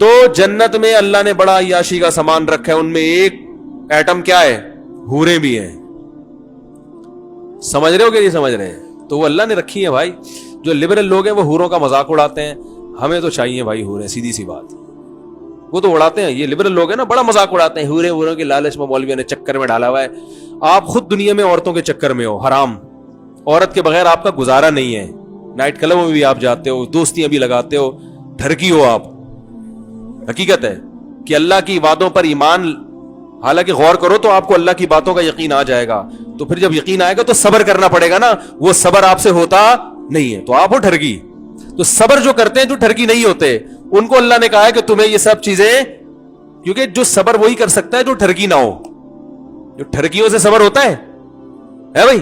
تو جنت میں اللہ نے بڑا عیاشی کا سامان رکھا ہے, ان میں ایک ایٹم کیا ہے, حوریں بھی ہیں. سمجھ رہے ہو کہ نہیں سمجھ رہے ہیں؟ تو وہ اللہ نے رکھی ہیں بھائی. جو لبرل لوگ ہیں وہ حوروں کا مذاق اڑاتے ہیں, ہمیں تو چاہیے بھائی حوریں, سیدھی سی بات. وہ تو اڑاتے ہیں, یہ لبرل لوگ ہیں نا, بڑا مذاق اڑاتے ہیں, حوروں کے لالچ میں مولویوں نے چکر میں ڈالا ہوا ہے. آپ خود دنیا میں عورتوں کے چکر میں ہو, حرام. عورت کے بغیر آپ کا گزارا نہیں ہے. نائٹ کلبوں میں بھی آپ جاتے ہو, دوستیاں بھی لگاتے ہو, ٹھرکی ہو آپ. حقیقت ہے کہ اللہ کی وعدوں پر ایمان, حالانکہ غور کرو تو آپ کو اللہ کی باتوں کا یقین آ جائے گا. تو پھر جب یقین آئے گا تو صبر کرنا پڑے گا نا, وہ صبر آپ سے ہوتا نہیں ہے, تو آپ ہو ٹھرکی. تو صبر جو کرتے ہیں جو ٹھرکی نہیں ہوتے, ان کو اللہ نے کہا ہے کہ تمہیں یہ سب چیزیں, کیونکہ جو صبر وہی کر سکتا ہے جو ٹھرکی نہ ہو. جو ٹھرکیوں سے صبر ہوتا ہے بھائی,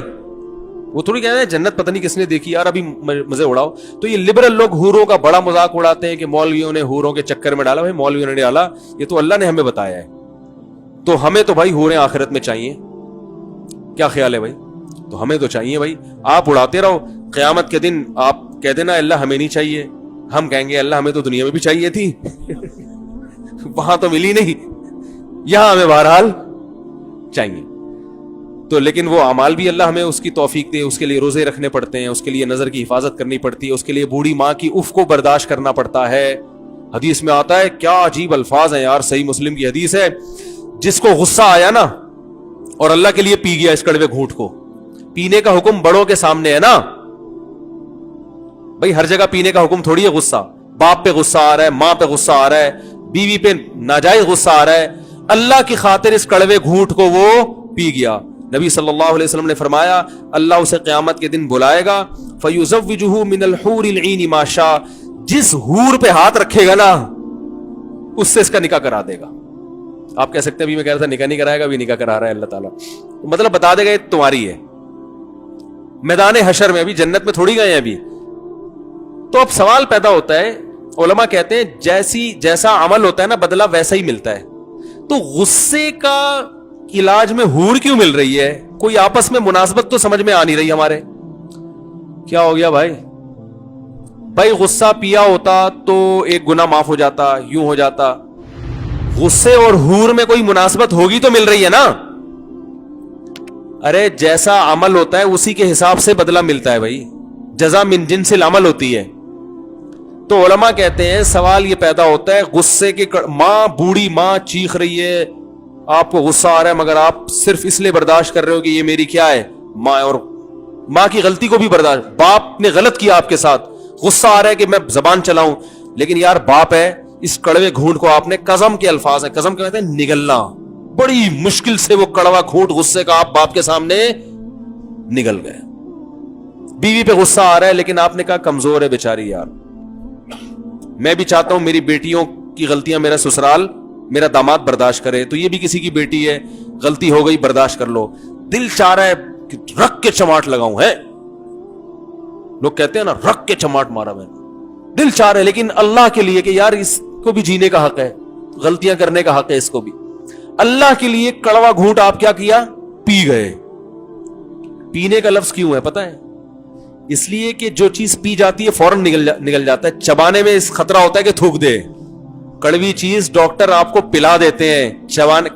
وہ تھوڑی کہتے ہیں جنت پتہ نہیں کس نے دیکھی یار, ابھی مزے اڑاؤ. تو یہ لبرل لوگ حوروں کا بڑا مذاق اڑاتے ہیں کہ مولویوں نے حوروں کے چکر میں ڈالا. بھائی مولویوں نے ڈالا, یہ تو اللہ نے ہمیں بتایا ہے. تو ہمیں تو بھائی حوریں آخرت میں چاہیے. کیا خیال ہے بھائی؟ تو ہمیں تو چاہیے بھائی. آپ اڑاتے رہو, قیامت کے دن آپ کہہ دینا اللہ ہمیں نہیں چاہیے, ہم کہیں گے اللہ ہمیں تو دنیا میں بھی چاہیے تھی, وہاں تو ملی نہیں, یہاں ہمیں بہرحال چاہیے. تو لیکن وہ اعمال بھی اللہ ہمیں اس کی توفیق دے, اس کے لیے روزے رکھنے پڑتے ہیں, اس کے لیے نظر کی حفاظت کرنی پڑتی ہے, اس کے لیے بوڑھی ماں کی اف کو برداشت کرنا پڑتا ہے. حدیث میں آتا ہے, کیا عجیب الفاظ ہیں یار, صحیح مسلم کی حدیث ہے, جس کو غصہ آیا نا اور اللہ کے لیے پی گیا اس کڑوے گھونٹ کو. پینے کا حکم بڑوں کے سامنے ہے نا بھائی, ہر جگہ پینے کا حکم تھوڑی ہے. غصہ باپ پہ غصہ آ رہا ہے, ماں پہ غصہ آ رہا ہے, بیوی پہ ناجائز غصہ آ رہا ہے, اللہ کی خاطر اس کڑوے گھونٹ کو وہ پی گیا. نبی صلی اللہ علیہ وسلم نے فرمایا, اللہ اسے قیامت کے دن بلائے گا, فَيُزَوِّجُهُ مِنَ الْحُورِ الْعِينِ مَا شَاءَ, جس حور پہ ہاتھ رکھے گا نا اس سے اس کا نکاح کرا دے گا. آپ کہہ سکتے ہیں ابھی میں کہہ رہا تھا نکاح نہیں کرائے گا, ابھی نکاح کرا رہا ہے اللہ تعالیٰ. مطلب بتا دے گا یہ تمہاری ہے. میدان حشر میں, ابھی جنت میں تھوڑی گئے ہیں ابھی. تو اب سوال پیدا ہوتا ہے, علماء کہتے ہیں جیسا عمل ہوتا ہے نا بدلہ ویسا ہی ملتا ہے. تو غصے کا علاج میں حور کیوں مل رہی ہے؟ کوئی آپس میں مناسبت تو سمجھ میں آ نہیں رہی ہمارے. کیا ہو گیا بھائی؟ بھائی غصہ پیا ہوتا تو ایک گناہ معاف ہو جاتا, یوں ہو جاتا. غصے اور حور میں کوئی مناسبت ہوگی تو مل رہی ہے نا. ارے جیسا عمل ہوتا ہے اسی کے حساب سے بدلہ ملتا ہے بھائی, جزا من جنس العمل ہوتی ہے. تو علماء کہتے ہیں سوال یہ پیدا ہوتا ہے, غصے کے ماں, بوڑھی ماں چیخ رہی ہے, آپ کو غصہ آ رہا ہے مگر آپ صرف اس لیے برداشت کر رہے ہو کہ یہ میری کیا ہے ماں, اور ماں کی غلطی کو بھی برداشت, باپ نے غلط کیا آپ کے ساتھ, غصہ آ رہا ہے کہ میں زبان چلاؤں, لیکن یار باپ ہے, اس کڑوے گھونٹ کو آپ نے, قسم کے الفاظ ہیں, قسم کہتے ہیں نگلنا, بڑی مشکل سے وہ کڑوا گھونٹ غصے کا آپ باپ کے سامنے نگل گئے. بیوی پہ غصہ آ رہا ہے لیکن آپ نے کہا کمزور ہے بیچاری یار, میں بھی چاہتا ہوں میری بیٹیوں کی غلطیاں میرا سسرال, میرا داماد برداشت کرے, تو یہ بھی کسی کی بیٹی ہے, غلطی ہو گئی برداشت کر لو. دل چاہ رہا ہے کہ رکھ کے چماٹ لگاؤں, ہے لوگ کہتے ہیں نا رکھ کے چماٹ مارا میں, دل چاہ رہا ہے, لیکن اللہ کے لیے کہ یار اس کو بھی جینے کا حق ہے, غلطیاں کرنے کا حق ہے اس کو بھی. اللہ کے لیے کڑوا گھونٹ آپ کیا پی گئے. پینے کا لفظ کیوں ہے پتہ ہے؟ اس لیے کہ جو چیز پی جاتی ہے فوراً نگل جاتا ہے, چبانے میں اس خطرہ ہوتا ہے کہ تھوک دے. کڑوی چیز ڈاکٹر آپ کو پلا دیتے ہیں,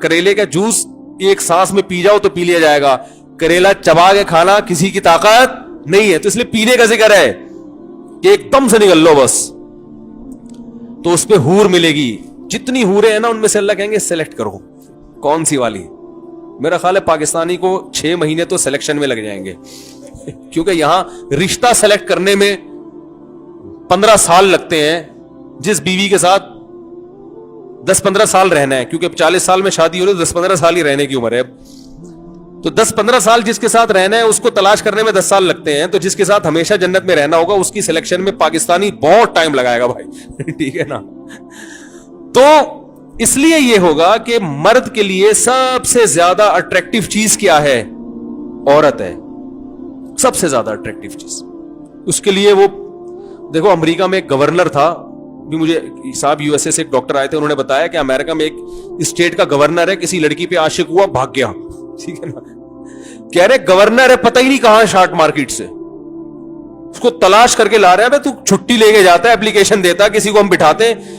کریلے کا جوس ایک سانس میں پی جاؤ تو پی لیا جائے گا, کریلا چبا کے کھانا کسی کی طاقت نہیں ہے. تو اس لیے پینے کا ذکر ہے کہ ایک دم سے نگل لو بس. تو اس پہ حور ملے گی, جتنی حوریں ہیں نا ان میں سے اللہ کہیں گے سلیکٹ کرو کون سی والی. میرا خیال ہے پاکستانی کو 6 مہینے تو سلیکشن میں لگ جائیں گے, کیونکہ یہاں رشتہ سلیکٹ کرنے میں 15 سال لگتے ہیں. جس بیوی کے ساتھ 10-15 سال رہنا ہے, کیونکہ 40 سال میں شادی ہو رہی ہے, 10-15 سال ہی رہنے کی عمر ہے. تو 10-15 سال جس کے ساتھ رہنا ہے اس کو تلاش کرنے میں 10 سال لگتے ہیں. تو جس کے ساتھ ہمیشہ جنت میں رہنا ہوگا اس کی سلیکشن میں پاکستانی بہت ٹائم لگائے گا بھائی. ٹھیک ہے نا. تو اس لیے یہ ہوگا کہ مرد کے لیے سب سے زیادہ اٹریکٹیو چیز کیا ہے؟ عورت ہے, سب سے زیادہ اٹریکٹیو چیز. اس کے لیے وہ دیکھو, امریکہ میں ایک گورنر تھا, بھی مجھے صاحب یو ایس اے سے ایک ڈاکٹر آئے تھے, انہوں نے بتایا کہ امریکہ میں ایک اسٹیٹ کا گورنر ہے, کسی لڑکی پہ عاشق ہوا, بھاگ گیا. ٹھیک ہے نا. کہہ رہے گورنر ہے, پتہ ہی نہیں کہاں شارٹ مارکیٹ سے, اس کو تلاش کر کے لا رہے ہیں. تو چھٹی لے کے جاتا ہے, اپلیکیشن دیتا ہے, کسی کو ہم بٹھاتے ہیں,